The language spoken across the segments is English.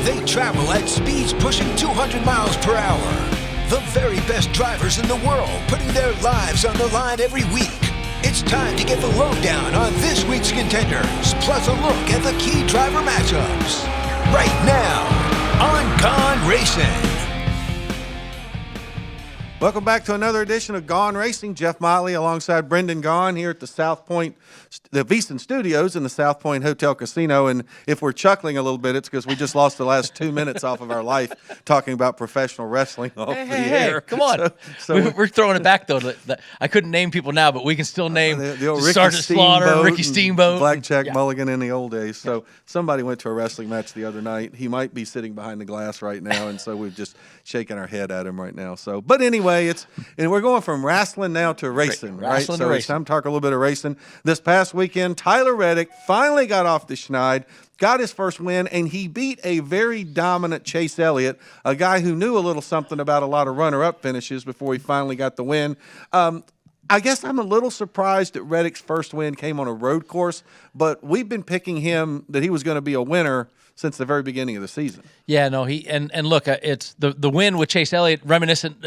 They travel at speeds pushing 200 miles per hour. The very best drivers in the world putting their lives on the line every week. It's time to get the lowdown on this week's contenders, plus a look at the key driver matchups. Right now on Gone Racin. Welcome back to another edition of Gone Racing. Jeff Motley alongside Brendan Gaughan here at the South Point, the VSiN Studios in the South Point Hotel Casino. And if we're chuckling a little bit, it's because we just lost the last 2 minutes off of our life talking about professional wrestling off the air. Come on. So we're throwing it back, though. I couldn't name people now, but we can still name the old Sergeant Slaughter, Ricky Steamboat. Blackjack Mulligan in the old days. So somebody went to a wrestling match the other night. He might be sitting behind the glass right now, and so we're just shaking our head at him right now. So, but anyway, and we're going from wrestling now to racing, right? So it's time to talk a little bit of racing. This past weekend, Tyler Reddick finally got off the schneid, got his first win, and he beat a very dominant Chase Elliott, a guy who knew a little something about a lot of runner-up finishes before he finally got the win. I guess I'm a little surprised that Reddick's first win came on a road course, but we've been picking him that he was going to be a winner since the very beginning of the season. Yeah, no, and look, it's the win with Chase Elliott, reminiscent.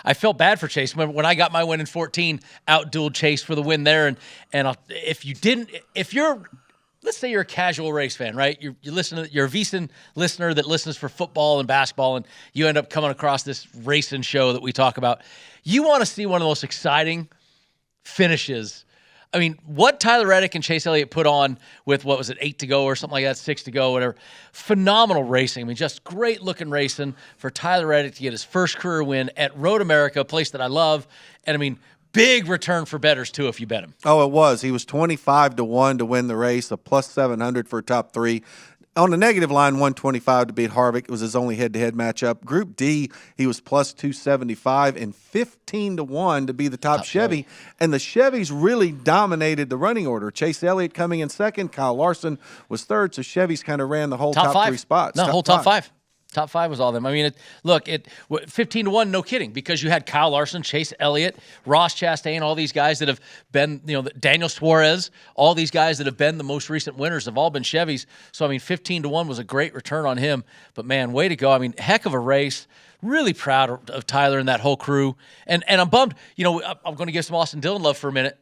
I felt bad for Chase. Remember when I got my win in 14, outdueled Chase for the win there, and if you're let's say you're a casual race fan, right? You're a VSiN listener that listens for football and basketball, and you end up coming across this racing show that we talk about. You want to see one of the most exciting finishes. I mean, what Tyler Reddick and Chase Elliott put on with, 8 to go or something like that, 6 to go, whatever. Phenomenal racing. I mean, just great-looking racing for Tyler Reddick to get his first career win at Road America, a place that I love. And, I mean, big return for bettors, too, if you bet him. Oh, it was. He was 25-1 to win the race, a plus 700 for top three. On the negative line, 125 to beat Harvick. It was his only head-to-head matchup. Group D, he was plus 275 and 15-1 to be the top Chevy. And the Chevys really dominated the running order. Chase Elliott coming in second. Kyle Larson was third. So Chevys kind of ran the whole top three spots. No, whole top five. Top five was all them. I mean, 15-1, no kidding, because you had Kyle Larson, Chase Elliott, Ross Chastain, all these guys that have been, Daniel Suarez, all these guys that have been the most recent winners have all been Chevys. So, I mean, 15-1 was a great return on him. But, man, way to go. I mean, heck of a race. Really proud of Tyler and that whole crew. And I'm bummed. I'm going to give some Austin Dillon love for a minute.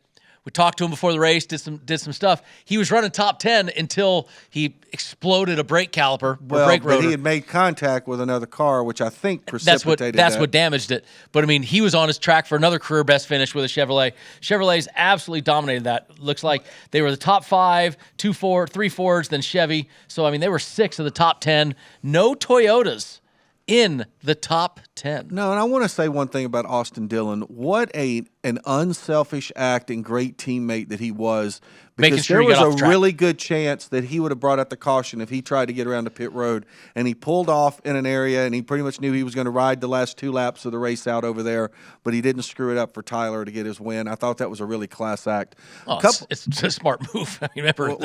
We talked to him before the race, did some stuff. He was running top 10 until he exploded a brake caliper, brake rotor. But he had made contact with another car, which I think precipitated That's what damaged it. But, I mean, he was on his track for another career best finish with a Chevrolet. Chevrolet's absolutely dominated that. Looks like they were the top 5, 3 Fords, then Chevy. So, I mean, they were 6 of the top 10. No Toyotas in the top 10. No, and I want to say one thing about Austin Dillon. What an unselfish act and great teammate that he was. Because there was a really good chance that he would have brought out the caution if he tried to get around the pit road. And he pulled off in an area, and he pretty much knew he was going to ride the last 2 laps of the race out over there. But he didn't screw it up for Tyler to get his win. I thought that was a really class act. Oh, it's a smart move. I mean, remember,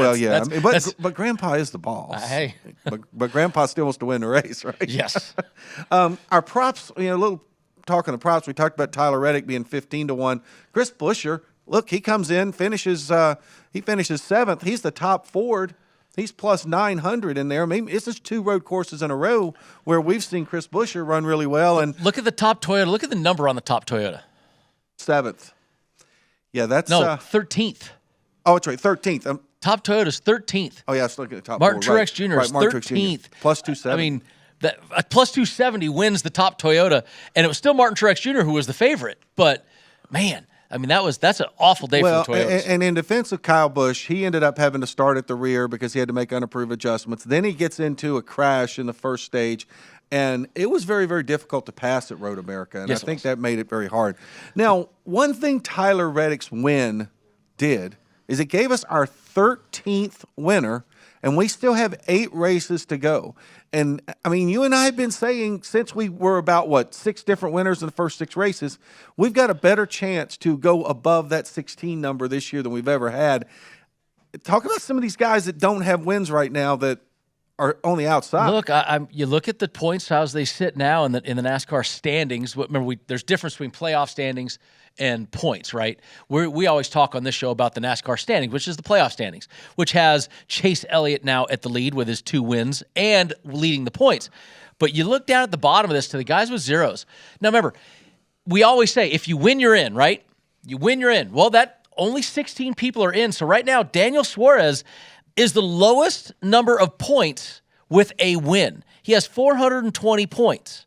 but Grandpa is the boss. Hey. but Grandpa still wants to win the race, right? Yes. Our props, a little talking the props, we talked about Tyler Reddick being 15-1. Chris Buescher, look, he comes in, finishes 7th. He's the top Ford. He's plus 900 in there. I mean, it's just 2 road courses in a row where we've seen Chris Buescher run really well. And look at the top Toyota. Look at the number on the top Toyota. 7th. Yeah, that's 13th. Oh, that's right, 13th. Top Toyota's 13th. Oh, yeah, let's look at the top. Martin Truex Truex Jr. is 13th. Plus 270. I mean, that plus 270 wins the top Toyota, and it was still Martin Truex Jr. who was the favorite. But, man, I mean, that's an awful day for the Toyotas. And in defense of Kyle Busch, he ended up having to start at the rear because he had to make unapproved adjustments. Then he gets into a crash in the first stage, and it was very, very difficult to pass at Road America, and I think that made it very hard. Now, one thing Tyler Reddick's win did is it gave us our 13th winner, and we still have 8 races to go. And, I mean, you and I have been saying since we were about, 6 different winners in the first 6 races, we've got a better chance to go above that 16 number this year than we've ever had. Talk about some of these guys that don't have wins right now that are on the outside. Look, you look at the points as they sit now in the NASCAR standings. Remember, there's difference between playoff standings and points, right? We always talk on this show about the NASCAR standings, which is the playoff standings, which has Chase Elliott now at the lead with his 2 wins and leading the points. But you look down at the bottom of this to the guys with zeros. Now, remember, we always say if you win, you're in, right? You win, you're in. Well, that only 16 people are in. So right now, Daniel Suarez is the lowest number of points with a win. He has 420 points.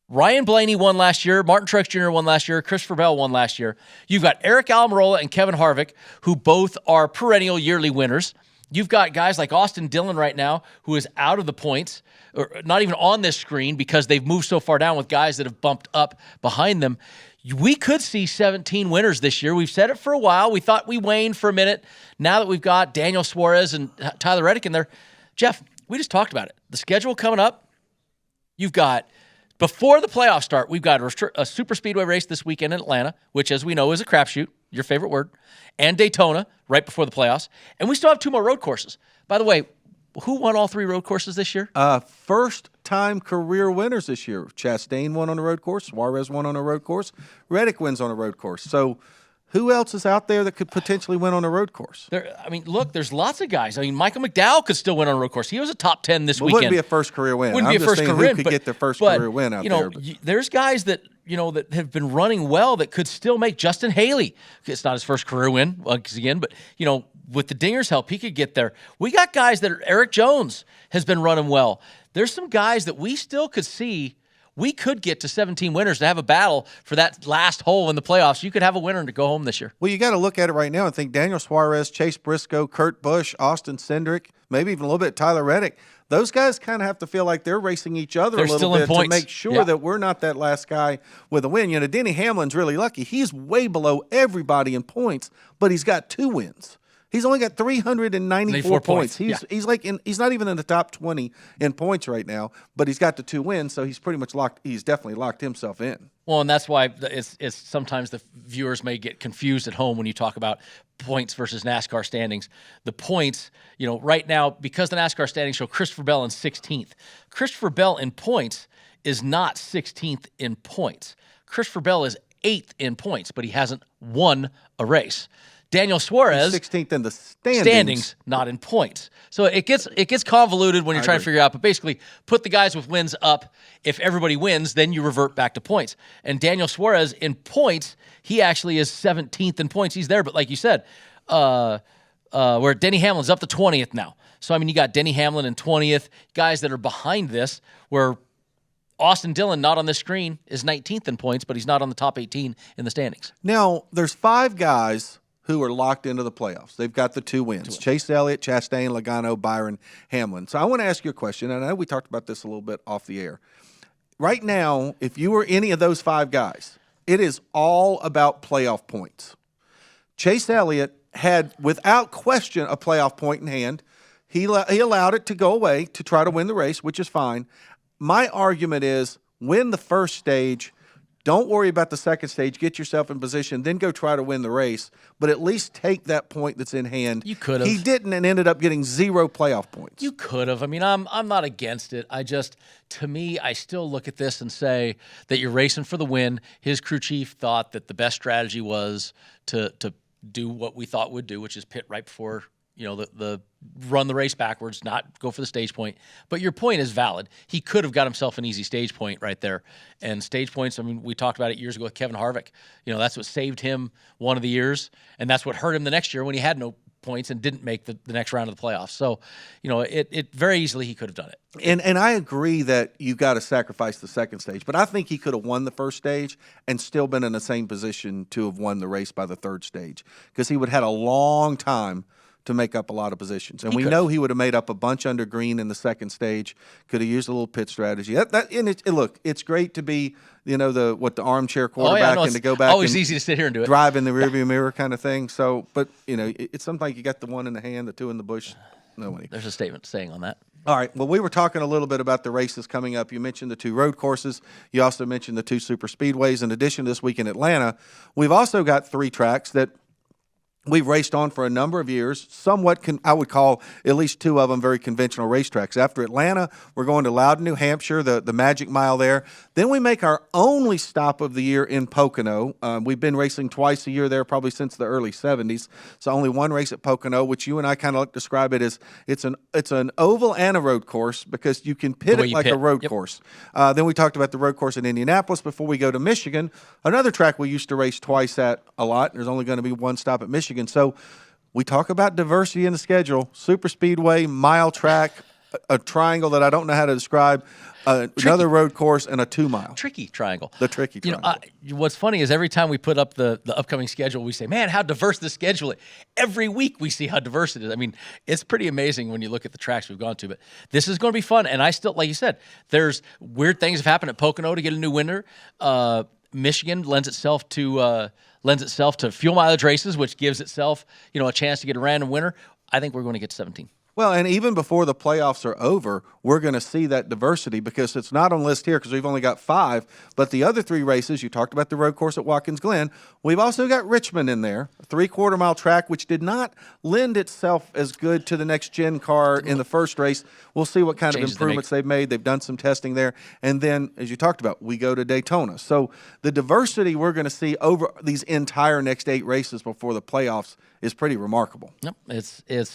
Ryan Blaney won last year. Martin Truex Jr. won last year. Christopher Bell won last year. You've got Eric Almirola and Kevin Harvick, who both are perennial yearly winners. You've got guys like Austin Dillon right now, who is out of the points, or not even on this screen because they've moved so far down with guys that have bumped up behind them. We could see 17 winners this year. We've said it for a while. We thought we waned for a minute. Now that we've got Daniel Suarez and Tyler Reddick in there, Jeff, we just talked about it. The schedule coming up, you've got, before the playoffs start, we've got a super speedway race this weekend in Atlanta, which, as we know, is a crapshoot, your favorite word, and Daytona right before the playoffs. And we still have 2 more road courses. By the way, who won all 3 road courses this year? First-time career winners this year. Chastain won on a road course. Suarez won on a road course. Reddick wins on a road course. So who else is out there that could potentially win on a road course? Look, there's lots of guys. Michael McDowell could still win on a road course. He was a top 10 this weekend. Wouldn't be a first career win. Wouldn't be a first career win. Who could get their first career win out there? There's guys that that have been running well that could still make. Justin Haley. It's not his first career win again, but with the Dinger's help, he could get there. We got guys that Eric Jones has been running well. There's some guys that we still could see. We could get to 17 winners to have a battle for that last hole in the playoffs. You could have a winner to go home this year. Well, you got to look at it right now and think Daniel Suarez, Chase Briscoe, Kurt Busch, Austin Cindric, maybe even a little bit Tyler Reddick. Those guys kind of have to feel like they're racing each other a little bit to make sure that we're not that last guy with a win. Denny Hamlin's really lucky. He's way below everybody in points, but he's got 2 wins. He's only got 394 points. He's not even in the top 20 in points right now, but he's got the 2 wins, so he's pretty much locked. He's definitely locked himself in. Well, and that's why it's sometimes the viewers may get confused at home when you talk about points versus NASCAR standings. The points, right now, because the NASCAR standings show Christopher Bell in 16th. Christopher Bell in points is not 16th in points. Christopher Bell is 8th in points, but he hasn't won a race. Daniel Suarez, 16th in the standings, not in points. So it gets convoluted when you're trying to figure out. But basically, put the guys with wins up. If everybody wins, then you revert back to points. And Daniel Suarez in points, he actually is 17th in points. He's there, but like you said, where Denny Hamlin's up to 20th now. So you got Denny Hamlin in 20th. Guys that are behind this, where Austin Dillon, not on this screen, is 19th in points, but he's not on the top 18 in the standings. Now there's 5 guys who are locked into the playoffs. They've got the 2 wins. Chase Elliott, Chastain, Logano, Byron, Hamlin. So I want to ask you a question, and I know we talked about this a little bit off the air. Right now, if you were any of those 5 guys, it is all about playoff points. Chase Elliott had, without question, a playoff point in hand. He allowed it to go away to try to win the race, which is fine. My argument is win the first stage. Don't worry about the second stage. Get yourself in position, then go try to win the race. But at least take that point that's in hand. You could have. He didn't and ended up getting 0 playoff points. You could have. I'm not against it. To me, I still look at this and say that you're racing for the win. His crew chief thought that the best strategy was to do what we thought would do, which is pit right before the run the race backwards, not go for the stage point. But your point is valid. He could have got himself an easy stage point right there. And stage points, we talked about it years ago with Kevin Harvick. That's what saved him one of the years, and that's what hurt him the next year when he had no points and didn't make the next round of the playoffs. So, it very easily he could have done it. And I agree that you got to sacrifice the second stage, but I think he could have won the first stage and still been in the same position to have won the race by the third stage, because he would have had a long time to make up a lot of positions. And we know he would have made up a bunch under green in the second stage, could have used a little pit strategy. Look, it's great to be, the armchair quarterback and to go back always and easy to sit here and do it. Drive in the rearview mirror kind of thing. So, but, it's something like you got the 1 in the hand, the 2 in the bush. Nobody. There's a statement saying on that. All right. Well, we were talking a little bit about the races coming up. You mentioned the 2 road courses. You also mentioned the 2 super speedways. In addition to this week in Atlanta, we've also got 3 tracks that we've raced on for a number of years, somewhat, I would call at least two of them very conventional racetracks. After Atlanta, we're going to Loudon, New Hampshire, the Magic Mile there. Then we make our only stop of the year in Pocono. We've been racing twice a year there probably since the early 70s. So only one race at Pocono, which you and I kind of like to describe it as it's an oval and a road course because you can pit it like a road course. Then we talked about the road course in Indianapolis before we go to Michigan, another track we used to race twice at a lot. There's only going to be one stop at Michigan. So we talk about diversity in the schedule, super speedway, mile track, a triangle that I don't know how to describe, another road course, and a 2-mile. Tricky triangle. The tricky triangle. What's funny is every time we put up the upcoming schedule, we say, man, how diverse the schedule is. Every week we see how diverse it is. I mean, it's pretty amazing when you look at the tracks we've gone to. But this is going to be fun. And I still, like you said, there's weird things have happened at Pocono to get a new winner. Michigan lends itself to fuel mileage races, which gives itself, a chance to get a random winner. I think we're going to get 17. Well, and even before the playoffs are over, we're going to see that diversity because it's not on list here because we've only got 5. But the other 3 races, you talked about the road course at Watkins Glen. We've also got Richmond in there, a 3/4-mile track, which did not lend itself as good to the next-gen car in the first race. We'll see what kind of improvements they've made. They've done some testing there. And then, as you talked about, we go to Daytona. So the diversity we're going to see over these entire next 8 races before the playoffs is pretty remarkable. Yep,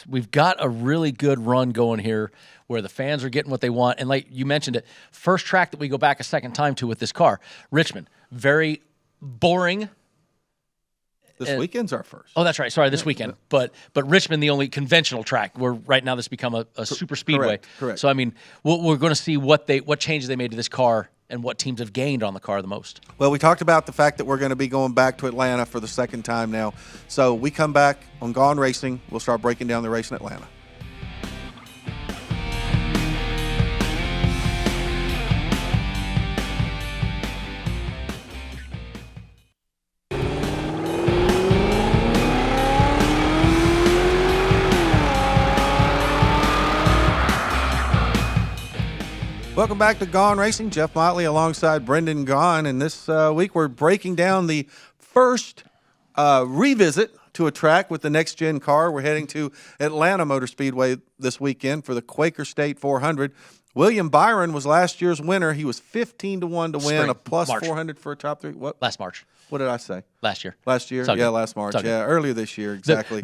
we've got a really good run going here where the fans are getting what they want. And like you mentioned it, first track that we go back a second time to with this car, Richmond, very boring. This weekend's our first. Oh, that's right. Sorry, this weekend. But Richmond, the only conventional track, where right now this become a super speedway. Correct. So I mean, we're going to see what changes they made to this car and what teams have gained on the car the most. Well, we talked about the fact that we're going to be going back to Atlanta for the second time now. So we come back on Gone Racing. We'll start breaking down the race in Atlanta. Welcome back to Gone Racing. Jeff Motley alongside Brendan Gaughan. And this week we're breaking down the first revisit to a track with the next-gen car. We're heading to Atlanta Motor Speedway this weekend for the Quaker State 400. William Byron was last year's winner. He was 15-1 to win, a plus March. 400 for a top 3. What? Last March. What did I say? Last year. Last year? Yeah, last March. Yeah, earlier this year, exactly.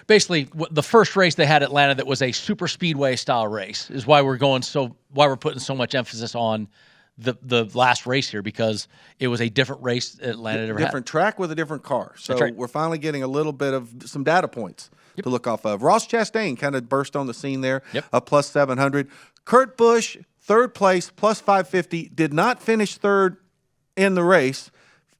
Basically, the first race they had at Atlanta that was a super speedway style race is why we're putting so much emphasis on the last race here, because it was a different race Atlanta ever had. Different track with a different car. So we're finally getting a little bit of some data points to look off of. Ross Chastain kind of burst on the scene there, a plus 700. Kurt Busch, third place, plus 550, did not finish third in the race,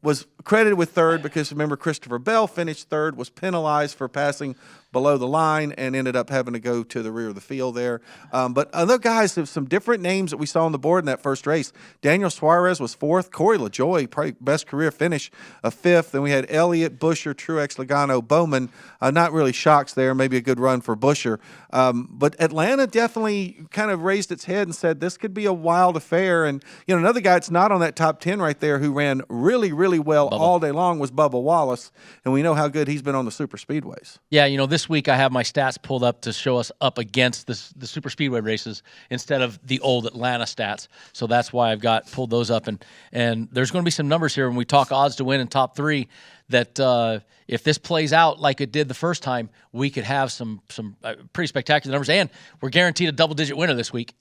was credited with third because, remember, Christopher Bell finished third, was penalized for passing below the line, and ended up having to go to the rear of the field there. But other guys have some different names that we saw on the board in that first race. Daniel Suarez was fourth. Corey LaJoie, probably best career finish, a fifth. Then we had Elliott, Buscher, Truex, Logano, Bowman. Not really shocks there. Maybe a good run for Buscher. But Atlanta definitely kind of raised its head and said this could be a wild affair. And another guy that's not on that top 10 right there who ran really, really well all day long was Bubba Wallace. And we know how good he's been on the super speedways. Yeah, this week I have my stats pulled up to show us up against the super speedway races instead of the old Atlanta stats. So that's why I've got pulled those up. And there's going to be some numbers here when we talk odds to win in top 3 that if this plays out like it did the first time, we could have some pretty spectacular numbers. And we're guaranteed a double-digit winner this week.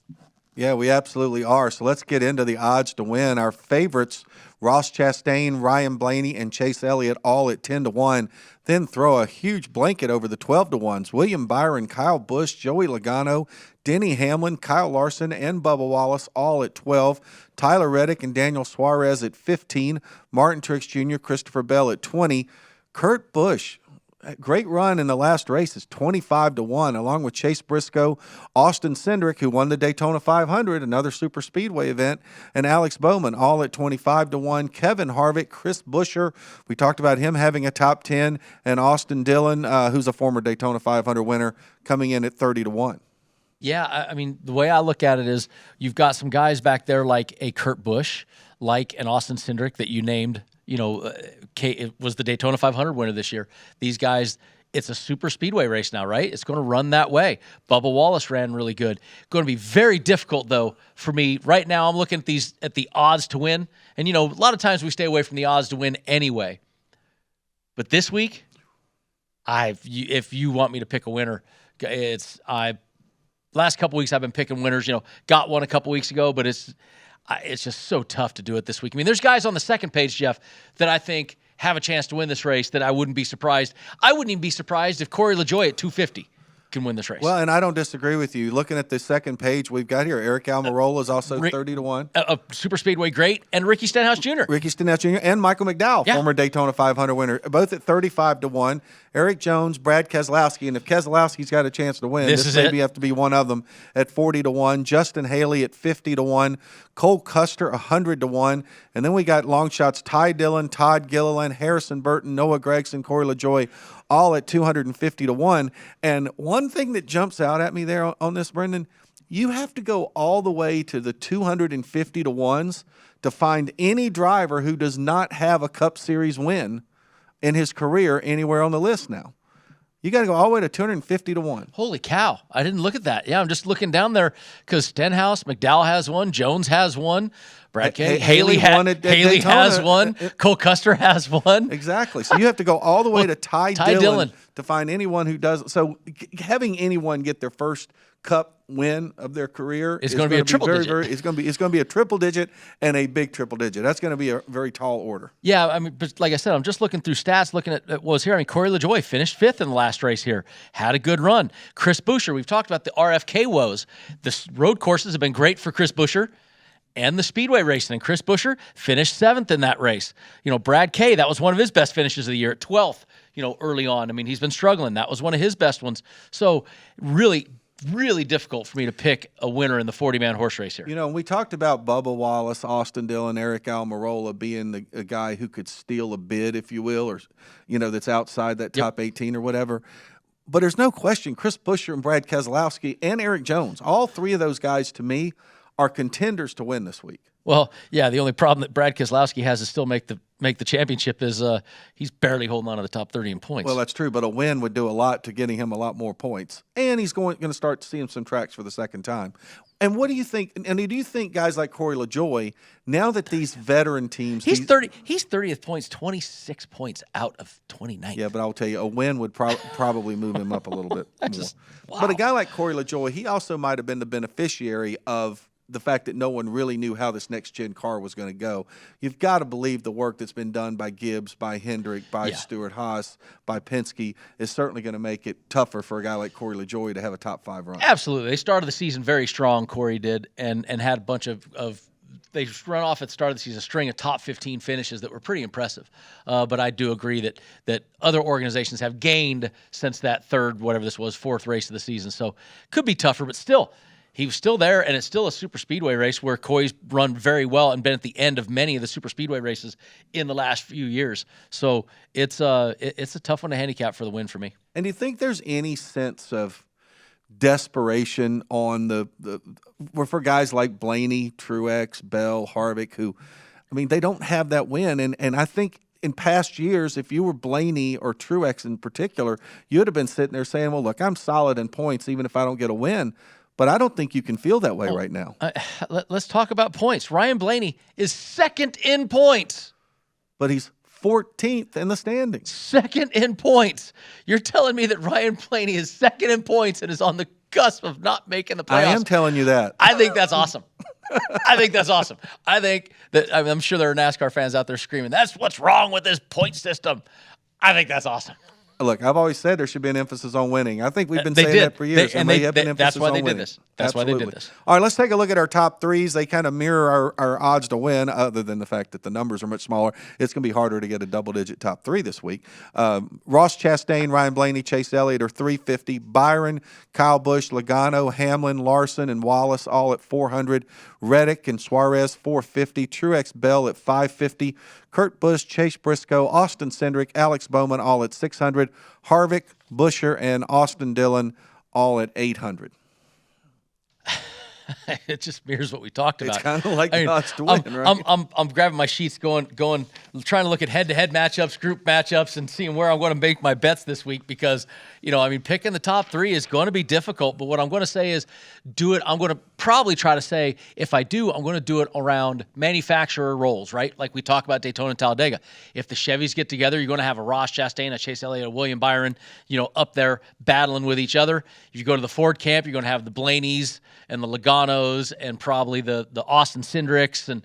Yeah, we absolutely are. So let's get into the odds to win. Our favorites, Ross Chastain, Ryan Blaney, and Chase Elliott, all at 10-1. Then throw a huge blanket over the 12-1s. William Byron, Kyle Busch, Joey Logano, Denny Hamlin, Kyle Larson, and Bubba Wallace, all at 12. Tyler Reddick and Daniel Suarez at 15. Martin Truex Jr., Christopher Bell at 20. Kurt Busch, great run in the last race, is 25-1, along with Chase Briscoe, Austin Cindric, who won the Daytona 500, another super speedway event, and Alex Bowman, all at 25-1. Kevin Harvick, Chris Buescher, we talked about him having a top 10, and Austin Dillon, who's a former Daytona 500 winner, coming in at 30-1. Yeah, I mean, the way I look at it is you've got some guys back there like a Kurt Busch, like an Austin Cindric that you named, it was the Daytona 500 winner this year. These guys, it's a super speedway race now, right? It's going to run that way. Bubba Wallace ran really good. Going to be very difficult, though, for me. Right now, I'm looking at the odds to win. And, a lot of times we stay away from the odds to win anyway. But this week, if you want me to pick a winner, last couple weeks I've been picking winners. Got one a couple weeks ago, but it's just so tough to do it this week. I mean, there's guys on the second page, Jeff, that I think have a chance to win this race that I wouldn't be surprised. I wouldn't even be surprised if Corey LaJoie at 250 can win this race. Well, and I don't disagree with you. Looking at the second page we've got here, Eric Almirola is also 30-1. A super speedway great, and Ricky Stenhouse Jr. Ricky Stenhouse Jr. and Michael McDowell, former Daytona 500 winner, both at 35-1. Eric Jones, Brad Keselowski, and if Keselowski's got a chance to win, this maybe have to be one of them at 40-1. Justin Haley at 50-1. Cole Custer 100-1, and then we got long shots: Ty Dillon, Todd Gilliland, Harrison Burton, Noah Gragson, Corey LaJoie, all at 250-1. And one thing that jumps out at me there on this, Brendan, you have to go all the way to the 250-1s to find any driver who does not have a Cup Series win in his career anywhere on the list now. You got to go all the way to 250-1. Holy cow. I didn't look at that. Yeah, I'm just looking down there because Stenhouse, McDowell has one, Jones has one, Brad K. Haley has one, Cole Custer has one. Exactly. So you have to go all the way to Ty Dillon to find anyone who doesn't. So having anyone get their first Cup win of their career is going to be a triple digit. It's going to be a triple digit and a big triple digit. That's going to be a very tall order. Yeah, I mean, but like I said, I'm just looking through stats, looking at what was here. I mean, Corey LaJoie finished 5th in the last race here, had a good run. Chris Buescher, we've talked about the RFK woes. The road courses have been great for Chris Buescher and the speedway racing, and Chris Buescher finished 7th in that race. Brad K., that was one of his best finishes of the year at 12th, early on. I mean, he's been struggling. That was one of his best ones. So really difficult for me to pick a winner in the 40-man horse race here. We talked about Bubba Wallace, Austin Dillon, Eric Almirola being a guy who could steal a bid, if you will, or, that's outside that top 18 or whatever. But there's no question Chris Buescher and Brad Keselowski and Eric Jones, all three of those guys, to me, are contenders to win this week. Well, yeah, the only problem that Brad Keselowski has to still make the championship is he's barely holding on to the top 30 in points. Well, that's true, but a win would do a lot to getting him a lot more points. And he's going to start seeing some tracks for the second time. And what do you think? And do you think guys like Corey LaJoie, now that these veteran teams, he's 30th points, 26 points out of 29th. Yeah, but I'll tell you, a win would probably move him up a little bit more. Wow. But a guy like Corey LaJoie, he also might have been the beneficiary of the fact that no one really knew how this next-gen car was going to go. You've got to believe the work that's been done by Gibbs, by Hendrick, by Stewart-Haas, by Penske is certainly going to make it tougher for a guy like Corey LaJoie to have a top-5 run. Absolutely. They started the season very strong, Corey did, and had a bunch of they run off at the start of the season a string of top 15 finishes that were pretty impressive. But I do agree that other organizations have gained since that fourth race of the season. So could be tougher, but still – he was still there, and it's still a super speedway race where Coy's run very well and been at the end of many of the super speedway races in the last few years. So it's a tough one to handicap for the win for me. And do you think there's any sense of desperation on for guys like Blaney, Truex, Bell, Harvick, who, I mean, they don't have that win, and I think in past years, if you were Blaney or Truex in particular, you would have been sitting there saying, well, look, I'm solid in points even if I don't get a win. But I don't think you can feel that way right now. Let's talk about points. Ryan Blaney is 2nd in points. But he's 14th in the standings. 2nd in points. You're telling me that Ryan Blaney is 2nd in points and is on the cusp of not making the playoffs? I am telling you that. I think that's awesome. I think that's awesome. I think that I'm sure there are NASCAR fans out there screaming, that's what's wrong with this point system. I think that's awesome. Look, I've always said there should be an emphasis on winning. I think we've been saying that for years. That's why they did this. That's why they did this. All right, let's take a look at our top threes. They kind of mirror our odds to win, other than the fact that the numbers are much smaller. It's going to be harder to get a double-digit top three this week. Ross Chastain, Ryan Blaney, Chase Elliott are 350. Byron, Kyle Busch, Logano, Hamlin, Larson, and Wallace all at 400. Reddick and Suarez, 450. Truex, Bell at 550. Kurt Busch, Chase Briscoe, Austin Cindric, Alex Bowman all at 600. Harvick, Buescher, and Austin Dillon all at 800. It just mirrors what we talked about. It's kind of like the odds to win, right? I'm grabbing my sheets, going, trying to look at head-to-head matchups, group matchups, and seeing where I'm going to make my bets this week because, picking the top three is going to be difficult. But what I'm going to say is do it. I'm going to probably try to say, if I do, I'm going to do it around manufacturer roles, right? Like we talk about Daytona and Talladega. If the Chevys get together, you're going to have a Ross Chastain, a Chase Elliott, a William Byron, up there battling with each other. If you go to the Ford camp, you're going to have the Blaney's and the Logano's and probably the Austin Cindrics and,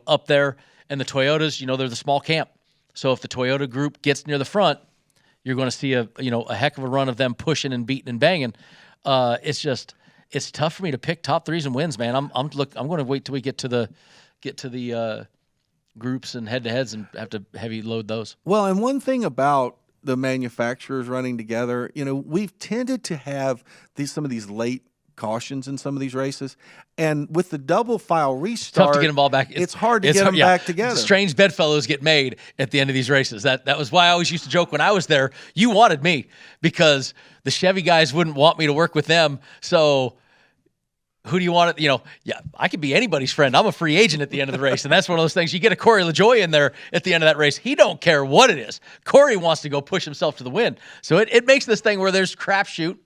up there. And the Toyotas, they're the small camp. So if the Toyota group gets near the front, you're going to see a heck of a run of them pushing and beating and banging. It's tough for me to pick top threes and wins, man. I'm going to wait till we get to the groups and head-to-heads and have to heavy load those. Well, and one thing about the manufacturers running together, we've tended to have some of these late cautions in some of these races, and with the double file restart, tough to get them all back. It's hard to get them back together. Strange bedfellows get made at the end of these races. That was why I always used to joke when I was there. You wanted me because the Chevy guys wouldn't want me to work with them. So who do you want? I could be anybody's friend. I'm a free agent at the end of the race, and that's one of those things. You get a Corey LaJoie in there at the end of that race. He don't care what it is. Corey wants to go push himself to the win. So it makes this thing where there's crapshoot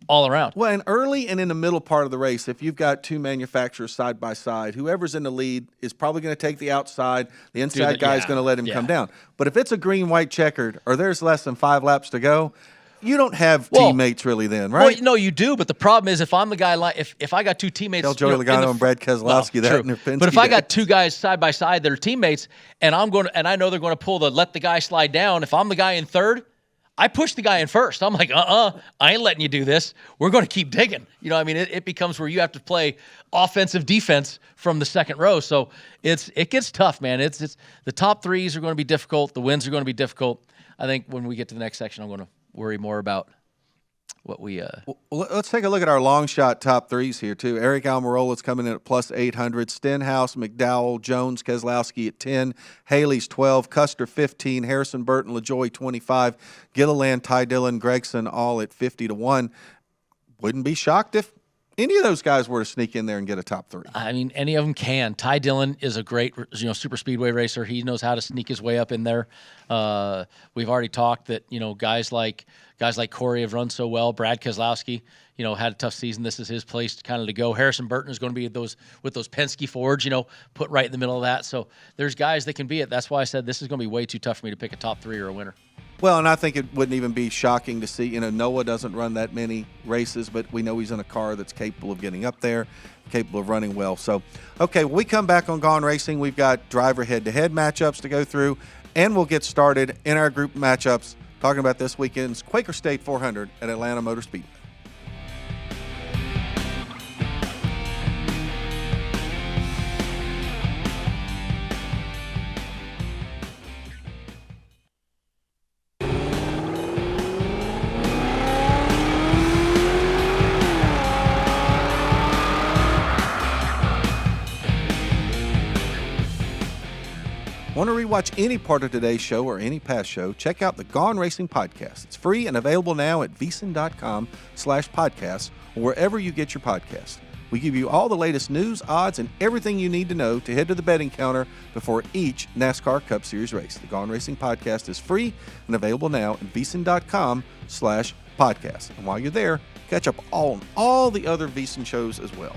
all around. Well, and early and in the middle part of the race, if you've got two manufacturers side by side, whoever's in the lead is probably going to take the outside. The inside guy's going to let him come down. But if it's a green, white checkered, or there's less than 5 laps to go, you don't have teammates really then, right? Well, no, you do. But the problem is if I'm the guy, if I got two teammates. Tell Joey Logano and Brad Keselowski that in their Penske But if I got two guys side by side that are teammates, and I know they're going to pull the let the guy slide down, if I'm the guy in third, I push the guy in first. I'm like, I ain't letting you do this. We're going to keep digging. It becomes where you have to play offensive defense from the second row. So it gets tough, man. It's the top threes are going to be difficult. The wins are going to be difficult. I think when we get to the next section, I'm going to worry more about what we Well, let's take a look at our long shot top threes here too. Eric Almirola's coming in at plus 800. Stenhouse, McDowell, Jones, Keselowski at 10. Haley's 12. Custer 15. Harrison Burton, LaJoie 25. Gilliland, Ty Dillon, Gregson all at 50-1. Wouldn't be shocked if any of those guys were to sneak in there and get a top three. Any of them can. Ty Dillon is a great, super speedway racer. He knows how to sneak his way up in there. We've already talked that, guys like Corey have run so well. Brad Keselowski, had a tough season. This is his place to go. Harrison Burton is going to be with those Penske Fords, put right in the middle of that. So there's guys that can be it. That's why I said this is going to be way too tough for me to pick a top three or a winner. Well, and I think it wouldn't even be shocking to see, Noah doesn't run that many races, but we know he's in a car that's capable of getting up there, capable of running well. So, okay, when we come back on Gone Racing, we've got driver head-to-head matchups to go through, and we'll get started in our group matchups talking about this weekend's Quaker State 400 at Atlanta Motor Speedway. Want to rewatch any part of today's show or any past show? Check out the Gone Racing podcast. It's free and available now at VSiN.com/podcasts or wherever you get your podcasts. We give you all the latest news, odds, and everything you need to know to head to the betting counter before each NASCAR Cup Series race. The Gone Racing podcast is free and available now at VSiN.com/podcasts. And while you're there, catch up on all the other VSiN shows as well.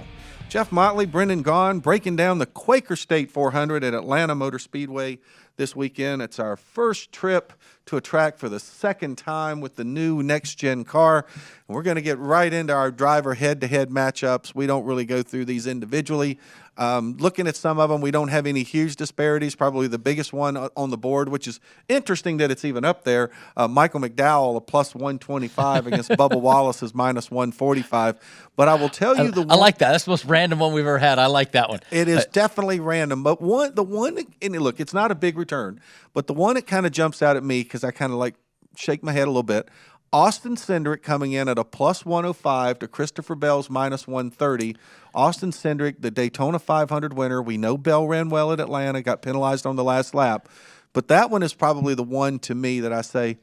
Jeff Motley, Brendan Gaughan, breaking down the Quaker State 400 at Atlanta Motor Speedway this weekend. It's our first trip to a track for the second time with the new next-gen car. And we're going to get right into our driver head-to-head matchups. We don't really go through these individually. Looking at some of them, we don't have any huge disparities. Probably the biggest one on the board, which is interesting that it's even up there. Michael McDowell, a plus 125 against Bubba Wallace's minus 145. But I will tell you I like that. That's the most random one we've ever had. I like that one. It is definitely random. But the one, and look, it's not a big return, but the one that kind of jumps out at me because I kind of shake my head a little bit. Austin Cindric coming in at a plus 105 to Christopher Bell's minus 130. Austin Cindric, the Daytona 500 winner. We know Bell ran well at Atlanta, got penalized on the last lap. But that one is probably the one to me that I say,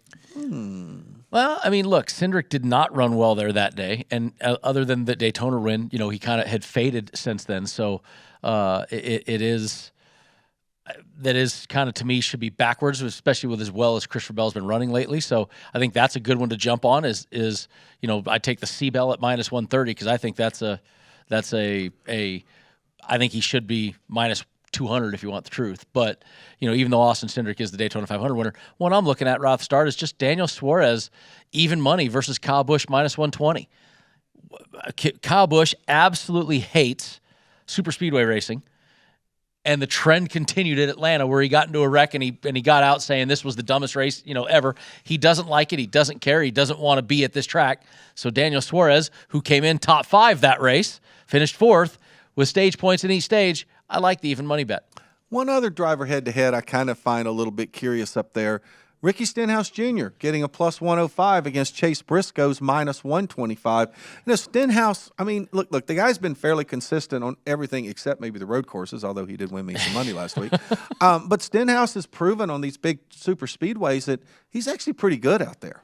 Well, I mean, look, Cindric did not run well there that day, and other than the Daytona win, he kind of had faded since then. So it is that is kind of, to me, should be backwards, especially with as well as Christopher Bell's been running lately. So I think that's a good one to jump on. Is I take the C Bell at minus 130 because I think that's a I think he should be minus 200 if you want the truth. But, even though Austin Cindric is the Daytona 500 winner, one I'm looking at right off the start is just Daniel Suarez, even money versus Kyle Busch minus 120. Kyle Busch absolutely hates super speedway racing. And the trend continued at Atlanta where he got into a wreck and he got out saying this was the dumbest race, ever. He doesn't like it. He doesn't care. He doesn't want to be at this track. So Daniel Suarez, who came in top 5 that race, finished 4th with stage points in each stage. I like the even money bet. One other driver head-to-head I kind of find a little bit curious up there. Ricky Stenhouse Jr. getting a plus 105 against Chase Briscoe's minus 125. Stenhouse, I mean, look, the guy's been fairly consistent on everything except maybe the road courses, although he did win me some money last week. But Stenhouse has proven on these big super speedways that he's actually pretty good out there.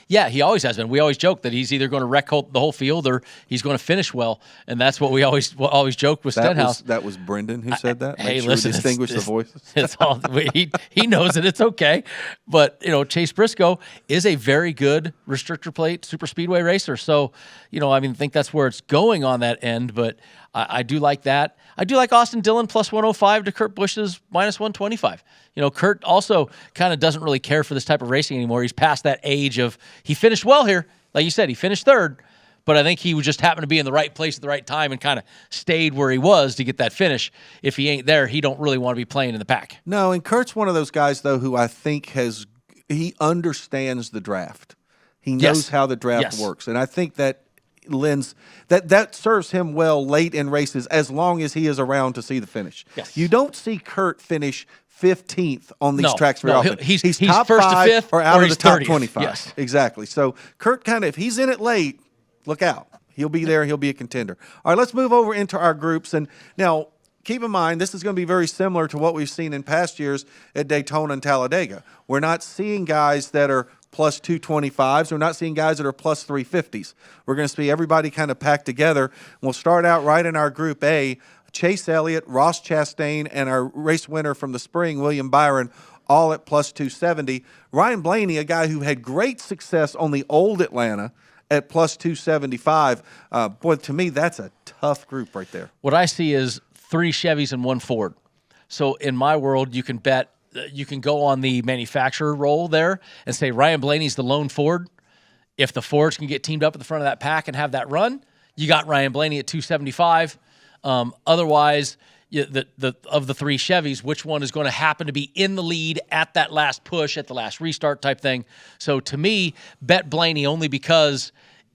Yeah, he always has been. We always joke that he's either going to wreck the whole field or he's going to finish well, and that's what we always joked with Stenhouse. That was Brendan who said that. Hey, Make sure listen, distinguish the voices. It's all he knows it. It's okay, but Chase Briscoe is a very good restrictor plate super speedway racer. So I think that's where it's going on that end. But I do like that. I do like Austin Dillon plus 105 to Kurt Busch's minus 125. Kurt also kind of doesn't really care for this type of racing anymore. He's past that age of, he finished well here. Like you said, he finished 3rd, but I think he would just happen to be in the right place at the right time and kind of stayed where he was to get that finish. If he ain't there, he don't really want to be playing in the pack. No, and Kurt's one of those guys, though, who I think he understands the draft. He knows how the draft works. And I think that that serves him well late in races as long as he is around to see the finish. Yes. You don't see Kurt finish 15th on these tracks very often. He's top first 5 to 5th or out of the top 30th. 25. Yes. Exactly. So Kurt if he's in it late, look out. He'll be there. He'll be a contender. All right, let's move over into our groups. And now, keep in mind, this is going to be very similar to what we've seen in past years at Daytona and Talladega. We're not seeing guys that are plus 225s. We're not seeing guys that are plus 350s. We're going to see everybody kind of packed together. We'll start out right in our Group A. Chase Elliott, Ross Chastain, and our race winner from the spring, William Byron, all at plus 270. Ryan Blaney, a guy who had great success on the old Atlanta, at plus 275. Boy, to me, that's a tough group right there. What I see is 3 Chevys and 1 Ford. So in my world, you can bet, you can go on the manufacturer roll there and say Ryan Blaney's the lone Ford. If the Fords can get teamed up at the front of that pack and have that run, you got Ryan Blaney at 275. Otherwise, of the 3 Chevys, which one is going to happen to be in the lead at that last push, at the last restart type thing. So to me, bet Blaney only because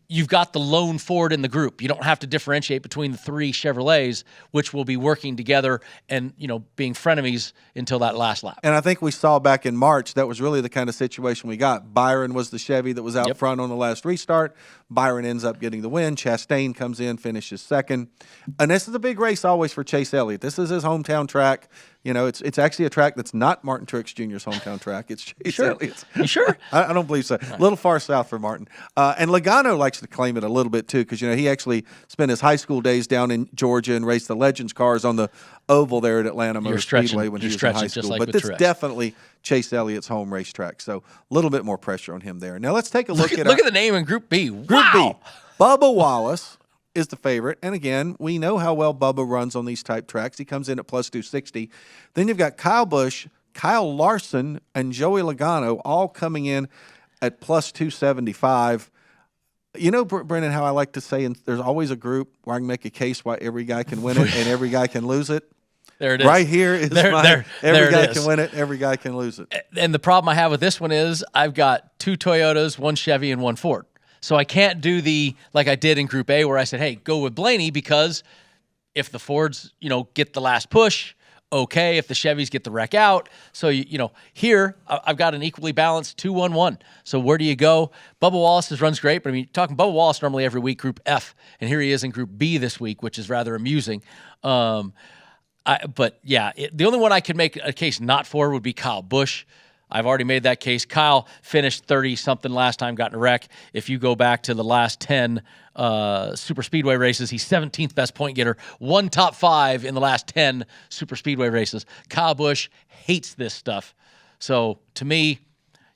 you've got the lone Ford in the group. You don't have to differentiate between the 3 Chevrolets, which will be working together and, being frenemies until that last lap. And I think we saw back in March, that was really the kind of situation we got. Byron was the Chevy that was out front on the last restart. Byron ends up getting the win. Chastain comes in, finishes 2nd. And this is a big race always for Chase Elliott. This is his hometown track. It's actually a track that's not Martin Truex Jr.'s hometown track. It's Chase Elliott's. You sure? I don't believe so. A little far south for Martin. And Logano likes to claim it a little bit, too, because, he actually spent his high school days down in Georgia and raced the Legends cars on the oval there at Atlanta Motor Speedway when he was in high school. Like but this is definitely Chase Elliott's home racetrack, so a little bit more pressure on him there. Now let's take a look at the name in Group B. Group B. Bubba Wallace is the favorite, and again, we know how well Bubba runs on these type tracks. He comes in at plus 260. Then you've got Kyle Busch, Kyle Larson, and Joey Logano all coming in at plus 275. Brendan, how I like to say, and there's always a group where I can make a case why every guy can win it and every guy can lose it. There it is. Right here is every guy can win it, every guy can lose it. And the problem I have with this one is I've got 2 Toyotas, 1 Chevy, and 1 Ford. So I can't do like I did in Group A where I said, hey, go with Blaney because if the Fords, get the last push, okay. If the Chevys get the wreck out. So, here I've got an equally balanced 2-1-1. So where do you go? Bubba Wallace's runs great, but talking Bubba Wallace normally every week, Group F, and here he is in Group B this week, which is rather amusing. The only one I could make a case not for would be Kyle Busch. I've already made that case. Kyle finished 30-something last time, got in a wreck. If you go back to the last 10 super speedway races, he's 17th best point getter, one top 5 in the last 10 super speedway races. Kyle Busch hates this stuff. So to me,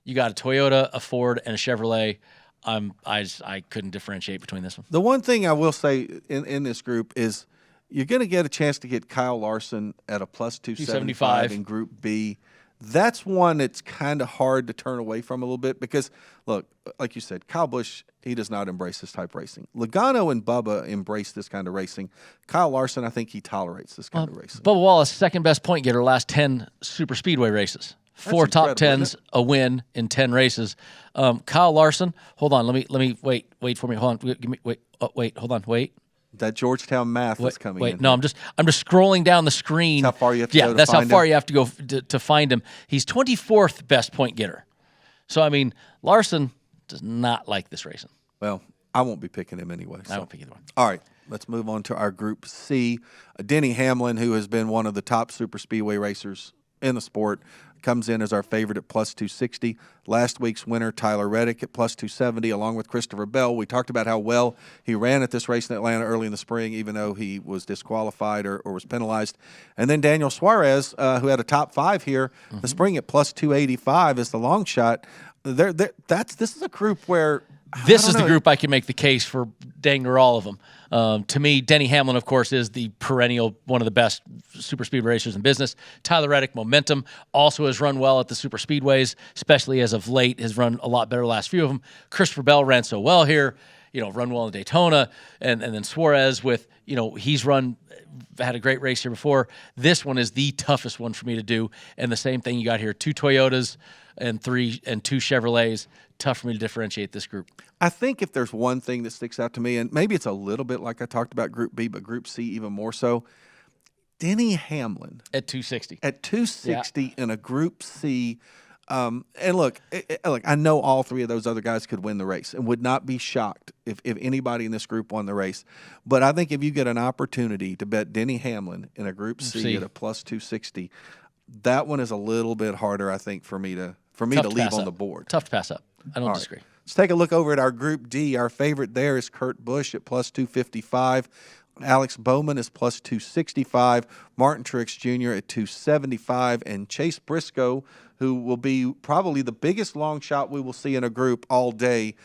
you got a Toyota, a Ford, and a Chevrolet. I couldn't differentiate between this one. The one thing I will say in this group is you're going to get a chance to get Kyle Larson at a plus 275 in Group B. That's one that's kind of hard to turn away from a little bit because, look, like you said, Kyle Busch, he does not embrace this type of racing. Logano and Bubba embrace this kind of racing. Kyle Larson, I think he tolerates this kind of racing. Bubba Wallace, second best point getter, last 10 super speedway races. 4 top 10s, a win in 10 races. Kyle Larson, hold on, let me wait for me. Hold on, wait. That Georgetown math is coming in. No, I'm just scrolling down the screen. That's how far you have to go to that's find how far him. you have to go to find him. He's 24th best point getter. So I mean, Larson does not like this racing. Well, I won't be picking him anyway. I won't pick either one. All right, let's move on to our Group C. Denny Hamlin, who has been one of the top super speedway racers in the sport, comes in as our favorite at plus 260. Last week's winner, Tyler Reddick, at plus 270, along with Christopher Bell. We talked about how well he ran at this race in Atlanta early in the spring, even though he was disqualified or was penalized. And then Daniel Suarez, who had a top 5 here the spring at plus 285 is the long shot. This is a group where this is the group I can make the case for dang near all of them. To me, Denny Hamlin, of course, is the perennial one of the best super speed racers in business. Tyler Reddick, momentum, also has run well at the super speedways, especially as of late, has run a lot better the last few of them. Christopher Bell ran so well here, run well in Daytona, and then Suarez with, he's had a great race here before. This one is the toughest one for me to do, and the same thing you got here, 2 Toyotas and 2 Chevrolets. Tough for me to differentiate this group. I think if there's one thing that sticks out to me, and maybe it's a little bit like I talked about Group B, but Group C even more so, Denny Hamlin. At 260. At 260 in a Group C. And look, I know all 3 of those other guys could win the race and would not be shocked if anybody in this group won the race. But I think if you get an opportunity to bet Denny Hamlin in a Group C at a plus 260, that one is a little bit harder, I think, for me to leave on the board. Tough to pass up. I don't disagree. Let's take a look over at our Group D. Our favorite there is Kurt Busch at plus 255. Alex Bowman is plus 265. Martin Truex Jr. at 275. And Chase Briscoe, who will be probably the biggest long shot we will see in a group all day,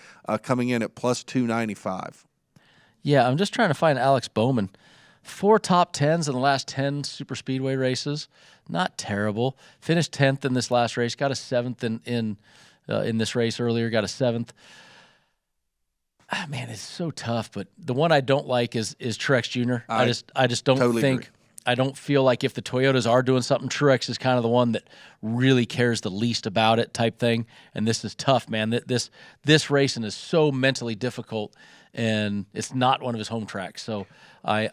coming in at plus 295. Yeah, I'm just trying to find Alex Bowman. 4 top 10s in the last 10 super speedway races. Not terrible. Finished 10th in this last race. Got a 7th in this race earlier. Got a 7th. Man, it's so tough. But the one I don't like is Truex Jr. I just don't totally think. Agree. I don't feel like if the Toyotas are doing something, Truex is kind of the one that really cares the least about it type thing. And this is tough, man. This racing is so mentally difficult, and it's not one of his home tracks. So I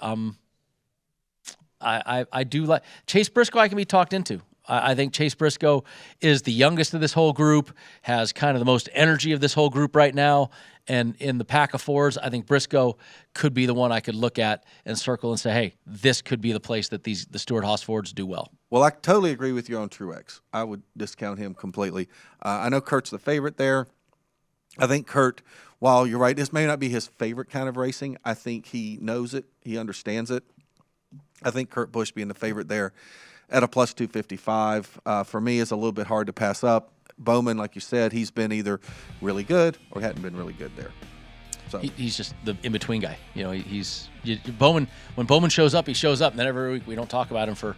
do like Chase Briscoe. I can be talked into. I think Chase Briscoe is the youngest of this whole group, has kind of the most energy of this whole group right now. And in the pack of 4s, I think Briscoe could be the one I could look at and circle and say, hey, this could be the place that the Stewart-Haas Fords do well. Well, I totally agree with you on Truex. I would discount him completely. I know Kurt's the favorite there. I think Kurt, while you're right, this may not be his favorite kind of racing, I think he knows it. He understands it. I think Kurt Busch being the favorite there at a plus 255 for me is a little bit hard to pass up. Bowman, like you said, he's been either really good or hadn't been really good there. So he's just the in-between guy. Bowman. When Bowman shows up, he shows up, and then every week we don't talk about him for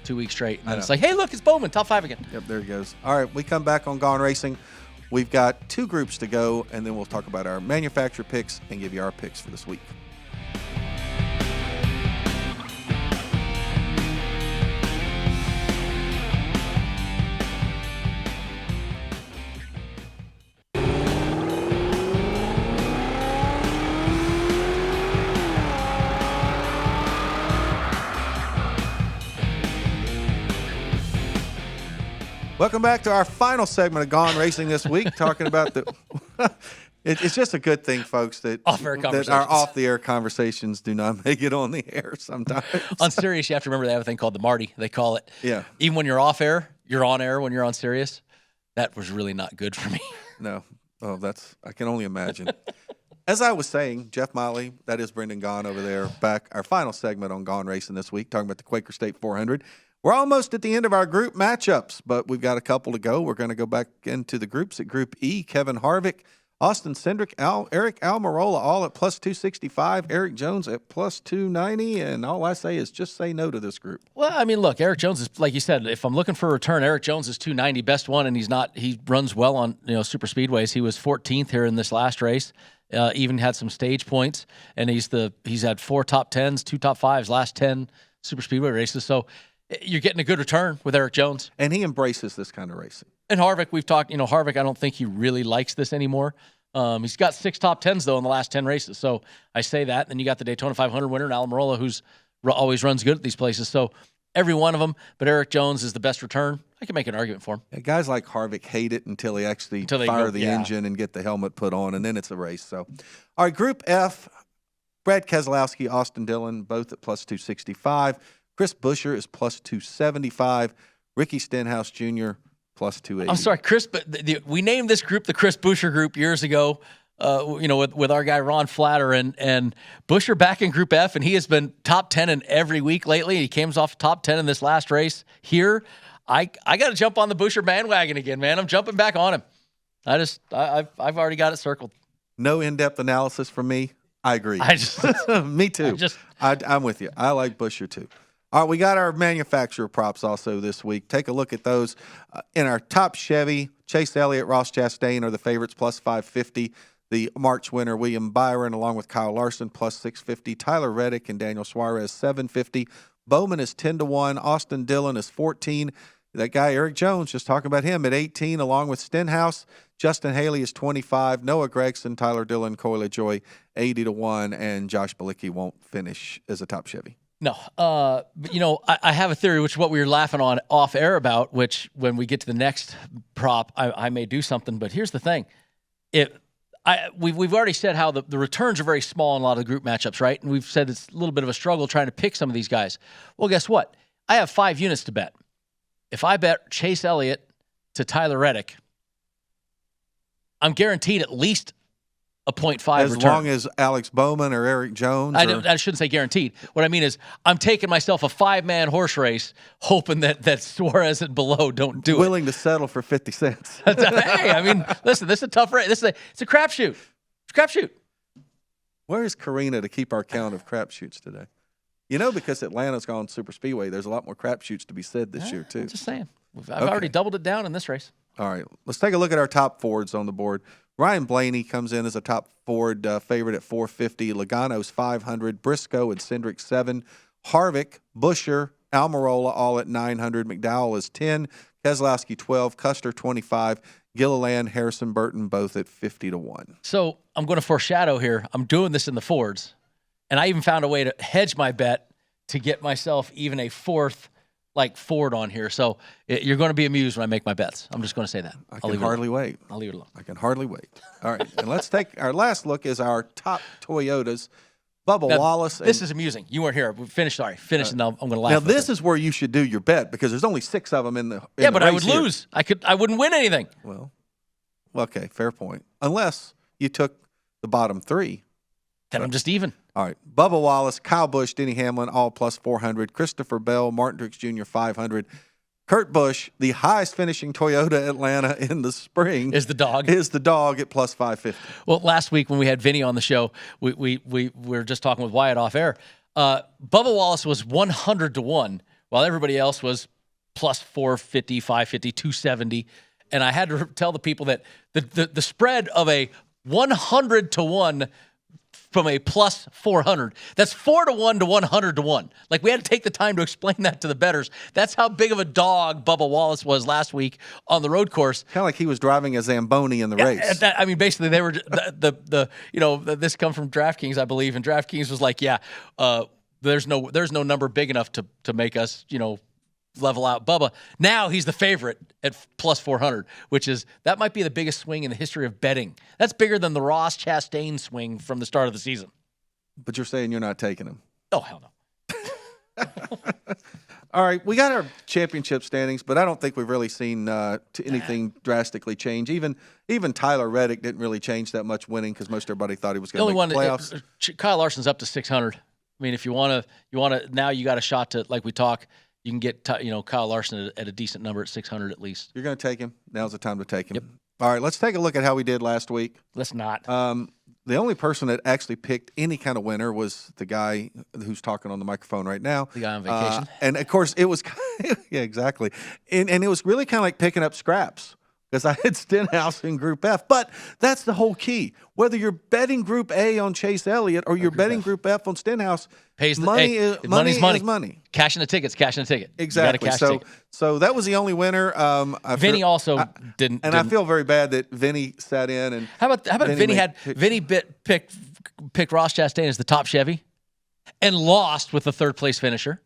2 weeks straight. And then it's like, hey, look, it's Bowman, top 5 again. Yep, there he goes. All right, we come back on Gone Racing. We've got 2 groups to go, and then we'll talk about our manufacturer picks and give you our picks for this week. Welcome back to our final segment of Gone Racing this week, talking about the it's just a good thing, folks, that our off-the-air conversations do not make it on the air sometimes. On Sirius, you have to remember they have a thing called the Marty, they call it. Yeah. Even when you're off air, you're on air when you're on Sirius. That was really not good for me. No. Oh, I can only imagine. As I was saying, Jeff Motley, that is Brendan Gaughan over there, back our final segment on Gone Racin this week, talking about the Quaker State 400. We're almost at the end of our group matchups, but we've got a couple to go. We're going to go back into the groups at Group E. Kevin Harvick, Austin Cindric, Eric Almirola, all at plus 265. Eric Jones at plus 290. And all I say is just say no to this group. Well, I mean, look, Eric Jones is, like you said, if I'm looking for a return, Eric Jones is 290, best one, and he runs well on super speedways. He was 14th here in this last race. Even had some stage points, and he's had 4 top 10s, 2 top 5s, last 10 super speedway races. So you're getting a good return with Eric Jones. And he embraces this kind of racing. And Harvick, we've talked, Harvick, I don't think he really likes this anymore. He's got 6 top 10s, though, in the last 10 races. So I say that. Then you got the Daytona 500 winner, Almirola, who's always runs good at these places. So every one of them, but Eric Jones is the best return. I can make an argument for him. Yeah, guys like Harvick hate it until they actually fire the engine and get the helmet put on, and then it's a race. So, all right, Group F, Brad Keselowski, Austin Dillon, both at plus 265. Chris Buescher is plus 275. Ricky Stenhouse Jr., plus 280. I'm sorry, Chris, but we named this group the Chris Buescher Group years ago, with our guy Ron Flatter, and Buescher back in Group F, and he has been top 10 in every week lately. He came off top 10 in this last race here. I got to jump on the Buescher bandwagon again, man. I'm jumping back on him. I've already got it circled. No in-depth analysis from me. I agree. Me too. I'm with you. I like Buescher too. All right, we got our manufacturer props also this week. Take a look at those. In our top Chevy, Chase Elliott, Ross Chastain are the favorites, plus 550. The March winner, William Byron, along with Kyle Larson, plus 650. Tyler Reddick and Daniel Suarez, 750. Bowman is 10-1. Austin Dillon is 14. That guy, Eric Jones, just talking about him at 18, along with Stenhouse. Justin Haley is 25. Noah Gragson, Tyler Dillon, Coy LaJoie, 80-1. And Josh Bilicki won't finish as a top Chevy. No. I have a theory, which is what we were laughing on off air about, which when we get to the next prop, I may do something. But here's the thing. We've already said how the returns are very small in a lot of the group matchups, right? And we've said it's a little bit of a struggle trying to pick some of these guys. Well, guess what? I have 5 units to bet. If I bet Chase Elliott to Tyler Reddick, I'm guaranteed at least a 0.5 as return. long as Alex Bowman or Eric Jones. I shouldn't say guaranteed. What I mean is I'm taking myself a 5-man horse race, hoping that Suarez and below don't do willing to settle for 50 cents. Hey, I mean, listen, this is a tough race. It's a crapshoot. It's a crapshoot. Where is Karina to keep our count of crapshoots today? Because Atlanta's gone super speedway, there's a lot more crapshoots to be said this year, too. I'm just saying. I've already doubled it down in this race. All right. Let's take a look at our top Fords on the board. Ryan Blaney comes in as a top Ford favorite at 450. Logano's 500. Briscoe and Cindric 7. Harvick, Buescher, Almirola all at 900. McDowell is 10. Keselowski 12. Custer 25. Gilliland, Harrison Burton both at 50-1. So I'm going to foreshadow here. I'm doing this in the Fords. And I even found a way to hedge my bet to get myself even a 4th Ford on here. So you're going to be amused when I make my bets. I'm just going to say that. I can hardly wait. I'll leave it alone. I can hardly wait. All right. And let's take our last look is our top Toyotas. Bubba Wallace. This is amusing. You weren't here. We finished. Sorry. Finished, and now I'm going to laugh. Now, this is where you should do your bet because there's only 6 of them in the but I would lose. I wouldn't win anything. Well, okay. Fair point. Unless you took the bottom 3. Then I'm just even. All right. Bubba Wallace, Kyle Busch, Denny Hamlin, all plus 400. Christopher Bell, Martin Truex Jr., 500. Kurt Busch, the highest finishing Toyota Atlanta in the spring. Is the dog at plus 550. Well, last week when we had Vinny on the show, we were just talking with Wyatt off air. Bubba Wallace was 100-1, while everybody else was plus 450, 550, 270. And I had to tell the people that the spread of a 100-1 from a plus 400. That's 4-1 to 100-1. We had to take the time to explain that to the bettors. That's how big of a dog Bubba Wallace was last week on the road course. Kind of like he was driving a Zamboni in the race. Basically they were this come from DraftKings, I believe, and DraftKings was like, there's no number big enough to make us, level out Bubba. Now he's the favorite at plus 400, that might be the biggest swing in the history of betting. That's bigger than the Ross Chastain swing from the start of the season. But you're saying you're not taking him. Oh, hell no. All right, we got our championship standings, but I don't think we've really seen anything drastically change. Even Tyler Reddick didn't really change that much winning because most everybody thought he was going to make the playoffs. Kyle Larson's up to 600. I mean, if you want to now you got a shot to, like we talk, you can get Kyle Larson at a decent number at 600 at least. You're going to take him. Now's the time to take him. Yep. All right, let's take a look at how we did last week. Let's not. The only person that actually picked any kind of winner was the guy who's talking on the microphone right now. The guy on vacation. And, of course, it was – yeah, exactly. And it was really kind of like picking up scraps because I had Stenhouse in Group F. But that's the whole key. Whether you're betting Group A on Chase Elliott or you're betting Group F on Stenhouse, money is money. Cashing the ticket's cashing the ticket. Exactly. So that was the only winner. Vinny also didn't. And I feel very bad that Vinny sat in. And how about Vinny picked Ross Chastain as the top Chevy and lost with the third place finisher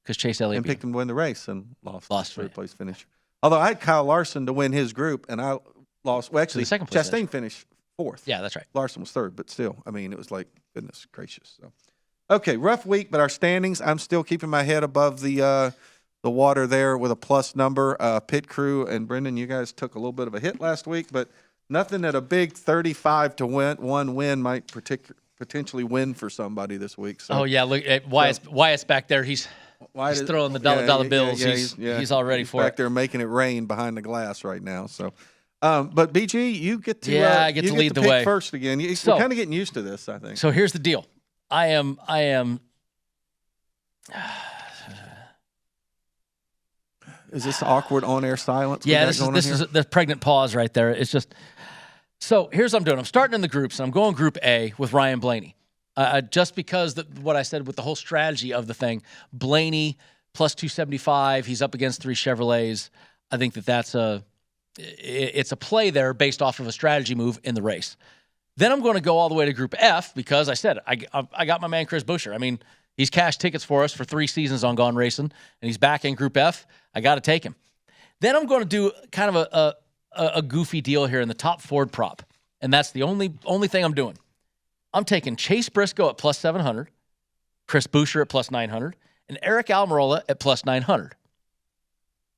because Chase Elliott and picked him to win the race and lost the third place finisher. Although I had Kyle Larson to win his group and I lost. Well, actually, second place Chastain finished fourth. Yeah, that's right. Larson was third, but still, I mean, it was like goodness gracious. So, okay, rough week, but our standings. I'm still keeping my head above the water there with a plus number. Pit crew and Brendan, you guys took a little bit of a hit last week, but nothing that a big 35-1 win might potentially win for somebody this week. So, oh yeah, look at Wyatt's back there. He's throwing the dollar bills. He's all ready for it. Back there making it rain behind the glass right now. So, but BG, you get to I get to lead the pick way first again. We're kind of getting used to this, I think. So here's the deal. I am. Is this awkward on-air silence? Yeah, this is the pregnant pause right there. It's just so. Here's what I'm doing. I'm starting in the groups, and I'm going Group A with Ryan Blaney. Just because what I said with the whole strategy of the thing, Blaney plus 275. He's up against 3 Chevrolets. I think that's it's a play there based off of a strategy move in the race. Then I'm going to go all the way to Group F because I said I got my man Chris Buescher. I mean, he's cashed tickets for us for 3 seasons on Gone Racin, and he's back in Group F. I got to take him. Then I'm going to do kind of a goofy deal here in the top Ford prop, and that's the only thing I'm doing. I'm taking Chase Briscoe at plus 700, Chris Buescher at plus 900, and Eric Almirola at plus 900.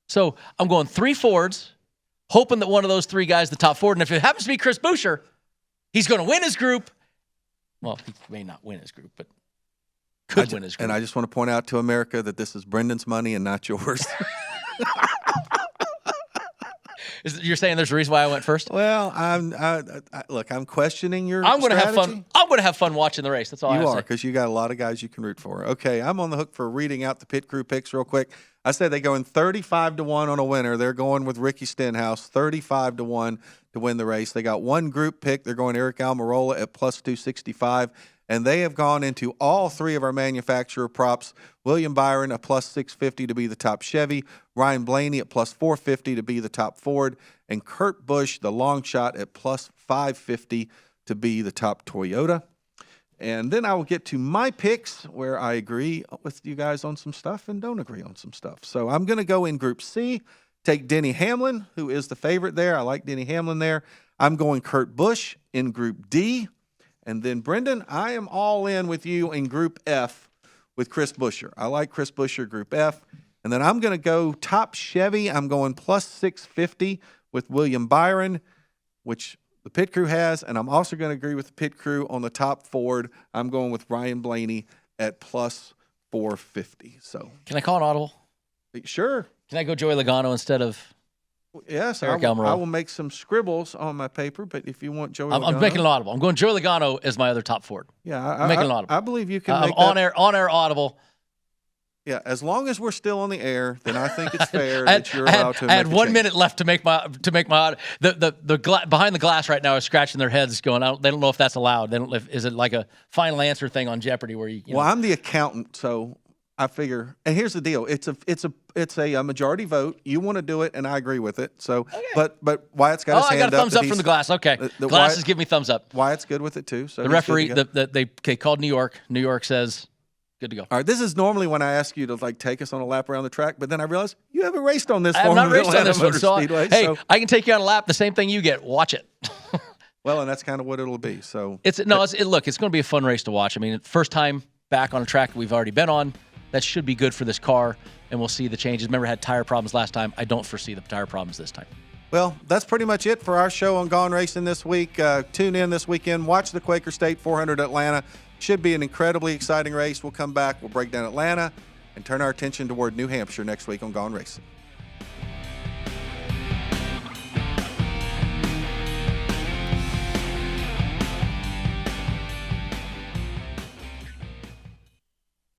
So I'm going 3 Fords, hoping that one of those 3 guys, the top Ford, and if it happens to be Chris Buescher, he's going to win his group. Well, he may not win his group, but could win his group. And I just want to point out to America that this is Brendan's money and not yours. You're saying there's a reason why I went first? Well, I'm questioning your I'm going to strategy. have fun. I'm going to have fun watching the race. That's all you are, because you got a lot of guys you can root for. Okay, I'm on the hook for reading out the pit crew picks real quick. I said they go in 35-1 on a winner. They're going with Ricky Stenhouse, 35-1 to win the race. They got one group pick. They're going Eric Almirola at plus 265. And they have gone into all 3 of our manufacturer props. William Byron at plus 650 to be the top Chevy. Ryan Blaney at plus 450 to be the top Ford. And Kurt Busch, the long shot, at plus 550 to be the top Toyota. And then I will get to my picks where I agree with you guys on some stuff and don't agree on some stuff. So I'm going to go in Group C, take Denny Hamlin, who is the favorite there. I like Denny Hamlin there. I'm going Kurt Busch in Group D. And then, Brendan, I am all in with you in Group F with Chris Buescher. I like Chris Buescher, Group F. And then I'm going to go top Chevy. I'm going plus 650 with William Byron, which the pit crew has. And I'm also going to agree with the pit crew on the top Ford. I'm going with Ryan Blaney at plus 450. So, can I call an audible? Sure. Can I go Joey Logano instead of Yes, Eric I Almirola? will make some scribbles on my paper, but if you want Joey Logano. I'm making an audible. I'm going Joey Logano as my other top Ford. Yeah, I'm making an audible. I believe you can make that. On-air audible. Yeah, as long as we're still on the air, then I think it's fair that you're allowed to. I had 1 minute left to make my the behind the glass right now is scratching their heads, going, they don't know if that's allowed. They don't. Is it like a final answer thing on Jeopardy where you well, I'm the accountant, so I figure. And here's the deal: it's a majority vote. You want to do it, and I agree with it. So, okay. but Wyatt's got his hand up. I got a thumbs up from the glass. Okay, the glasses give me thumbs up. Wyatt's good with it too. So the referee, they called New York. New York says. Good to go. All right, this is normally when I ask you to take us on a lap around the track, but then I realized you haven't raced on this. I have not raced on this one, Speedway, so I can take you on a lap. The same thing you get. Watch it. Well, and that's kind of what it'll be. So it's going to be a fun race to watch. I mean, first time back on a track we've already been on. that should be good for this car, and we'll see the changes. Remember, it had tire problems last time. I don't foresee the tire problems this time. Well, that's pretty much it for our show on Gone Racing this week. Tune in this weekend. Watch the Quaker State 400 Atlanta. Should be an incredibly exciting race. We'll come back. We'll break down Atlanta and turn our attention toward New Hampshire next week on Gone Racing.